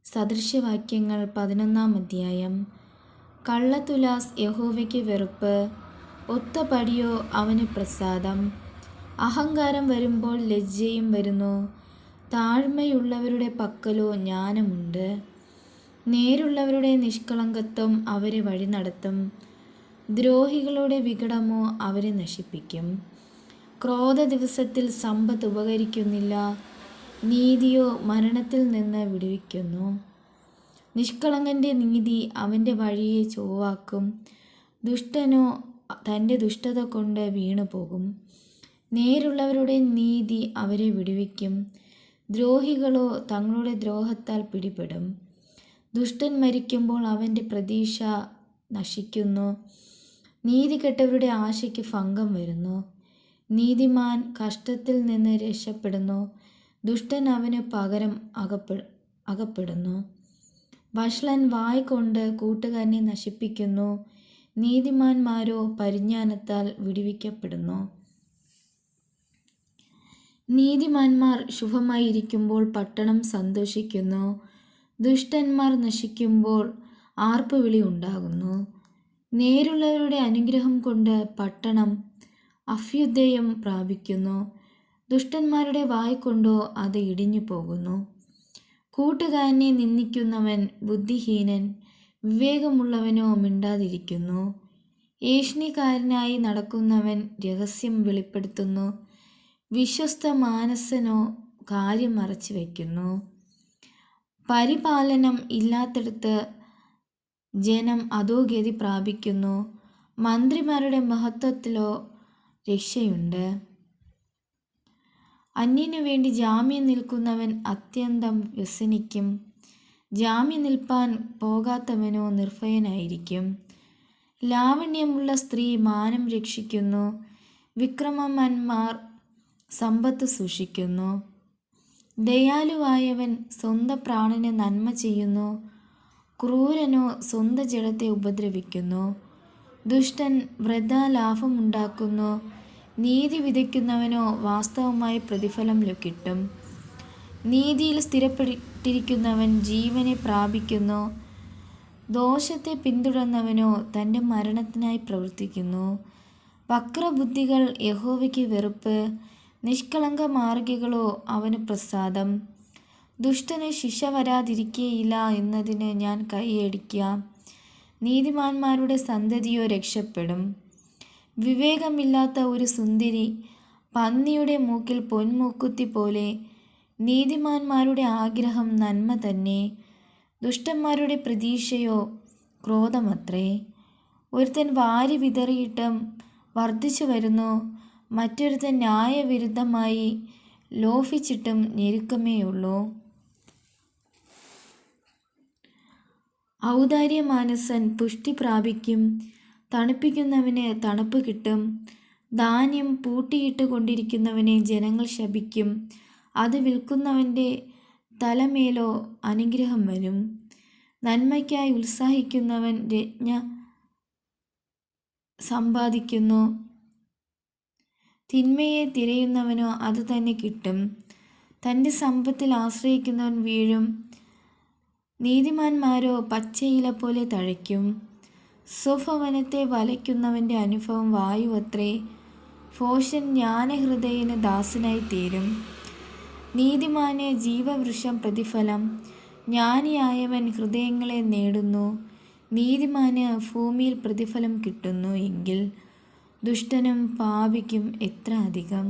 സദൃശവാക്യങ്ങൾ 11-ാം അധ്യായം. കള്ളത്തുലാസ് യഹോവയ്ക്ക് വെറുപ്പ്, ഒത്ത പടിയോ അവന് പ്രസാദം. അഹങ്കാരം വരുമ്പോൾ ലജ്ജയും വരുന്നു, താഴ്മയുള്ളവരുടെ പക്കലോ ജ്ഞാനമുണ്ട്. നേരുള്ളവരുടെ നിഷ്കളങ്കത്വം അവരെ വഴി നടത്തും, ദ്രോഹികളുടെ വികടമോ അവരെ നശിപ്പിക്കും. ക്രോധ ദിവസത്തിൽ സമ്പത്ത് ഉപകരിക്കുന്നില്ല, നീതിയോ മരണത്തിൽ നിന്ന് വിടുവിക്കുന്നു. നിഷ്കളങ്കൻ്റെ നീതി അവൻ്റെ വഴിയെ ചൊവ്വാക്കും, ദുഷ്ടനോ തൻ്റെ ദുഷ്ടത കൊണ്ട് വീണുപോകും. നേരുള്ളവരുടെ നീതി അവരെ വിടുവിക്കും, ദ്രോഹികളോ തങ്ങളുടെ ദ്രോഹത്താൽ പിടിപെടും. ദുഷ്ടൻ മരിക്കുമ്പോൾ അവൻ്റെ പ്രതീക്ഷ നശിക്കുന്നു, നീതികെട്ടവരുടെ ആശയ്ക്ക് ഭംഗം വരുന്നു. നീതിമാൻ കഷ്ടത്തിൽ നിന്ന് രക്ഷപ്പെടുന്നു, ദുഷ്ടൻ അവന് പകരം അകപ്പെടുന്നു. വഷളൻ വായ് കൊണ്ട് കൂട്ടുകാരനെ നശിപ്പിക്കുന്നു, നീതിമാന്മാരോ പരിജ്ഞാനത്താൽ വിടുവിക്കപ്പെടുന്നു. നീതിമാന്മാർ ശുഭമായിരിക്കുമ്പോൾ പട്ടണം സന്തോഷിക്കുന്നു, ദുഷ്ടന്മാർ നശിക്കുമ്പോൾ ആർപ്പുവിളി ഉണ്ടാകുന്നു. നേരുള്ളവരുടെ അനുഗ്രഹം കൊണ്ട് പട്ടണം അഭ്യുദയം പ്രാപിക്കുന്നു, ദുഷ്ടന്മാരുടെ വായ് കൊണ്ടോ അത് ഇടിഞ്ഞു പോകുന്നു. കൂട്ടുകാരനെ നിന്ദിക്കുന്നവൻ ബുദ്ധിഹീനൻ, വിവേകമുള്ളവനോ മിണ്ടാതിരിക്കുന്നു. ഏഷണിക്കാരനായി നടക്കുന്നവൻ രഹസ്യം വെളിപ്പെടുത്തുന്നു, വിശ്വസ്ത മാനസനോ കാര്യം മറച്ചു വയ്ക്കുന്നു. പരിപാലനം ഇല്ലാത്തിടത്ത് ജനം അധോഗതി പ്രാപിക്കുന്നു, മന്ത്രിമാരുടെ മഹത്വത്തിലോ രക്ഷയുണ്ട്. അന്യനു വേണ്ടി ജാമ്യം നിൽക്കുന്നവൻ അത്യന്തം വ്യസനിക്കും, ജാമ്യം നിൽപ്പാൻ പോകാത്തവനോ നിർഭയനായിരിക്കും. ലാവണ്യമുള്ള സ്ത്രീ മാനം രക്ഷിക്കുന്നു, വിക്രമവാന്മാർ സമ്പത്ത് സൂക്ഷിക്കുന്നു. ദയാലുവായവൻ സ്വന്തം പ്രാണന് നന്മ ചെയ്യുന്നു, ക്രൂരനോ സ്വന്തം ജഡത്തെ ഉപദ്രവിക്കുന്നു. ദുഷ്ടൻ വൃഥാ ലാഭമുണ്ടാക്കുന്നു, നീതി വിതയ്ക്കുന്നവനോ വാസ്തവമായി പ്രതിഫലം കിട്ടും. നീതിയിൽ സ്ഥിരപ്പെട്ടിരിക്കുന്നവൻ ജീവനെ പ്രാപിക്കുന്നു, ദോഷത്തെ പിന്തുടർന്നവനോ തൻ്റെ മരണത്തിനായി പ്രവർത്തിക്കുന്നു. വക്രബുദ്ധികൾ യഹോവയ്ക്ക് വെറുപ്പ്, നിഷ്കളങ്ക മാർഗികളോ അവന് പ്രസാദം. ദുഷ്ടന് ശിക്ഷ വരാതിരിക്കുകയില്ല എന്നതിന് ഞാൻ കൈയടിക്കാം, നീതിമാന്മാരുടെ സന്തതിയോ രക്ഷപ്പെടും. വിവേകമില്ലാത്ത ഒരു സുന്ദരി പന്നിയുടെ മൂക്കിൽ പൊന്മൂക്കുത്തി പോലെ, നീതിമാന്മാരുടെ ആഗ്രഹം നന്മ തന്നെ, ദുഷ്ടന്മാരുടെ പ്രതീക്ഷയോ ക്രോധമത്രേ. ഒരുത്തൻ വാരി വിതറിയിട്ടും വർദ്ധിച്ചു വരുന്നു, മറ്റൊരുത്തൻ ന്യായവിരുദ്ധമായി ലോഭിച്ചിട്ടും ഞെരുക്കമേയുള്ളൂ. ഔദാര്യമാനസൻ പുഷ്ടി പ്രാപിക്കും, തണുപ്പിക്കുന്നവന് തണുപ്പ് കിട്ടും. ധാന്യം പൂട്ടിയിട്ട് കൊണ്ടിരിക്കുന്നവനെ ജനങ്ങൾ ശപിക്കും, അത് വിൽക്കുന്നവൻ്റെ തലമേലോ അനുഗ്രഹം വരും. നന്മയ്ക്കായി ഉത്സാഹിക്കുന്നവൻ രത്ന സമ്പാദിക്കുന്നു, തിന്മയെ തിരയുന്നവനോ അത് തന്നെ കിട്ടും. തൻ്റെ സമ്പത്തിൽ ആശ്രയിക്കുന്നവൻ വീഴും, നീതിമാന്മാരോ പച്ചയില പോലെ തഴയ്ക്കും. സ്വഭവനത്തെ വലയ്ക്കുന്നവൻ്റെ അനുഭവം വായുവത്രേ, ഭോഷൻ ജ്ഞാനഹൃദയന് ദാസനായി തീരും. നീതിമാന് ജീവവൃക്ഷം പ്രതിഫലം, ജ്ഞാനിയായവൻ ഹൃദയങ്ങളെ നേടുന്നു. നീതിമാന് ഭൂമിയിൽ പ്രതിഫലം കിട്ടുന്നു എങ്കിൽ ദുഷ്ടനും പാപിക്കും എത്ര അധികം.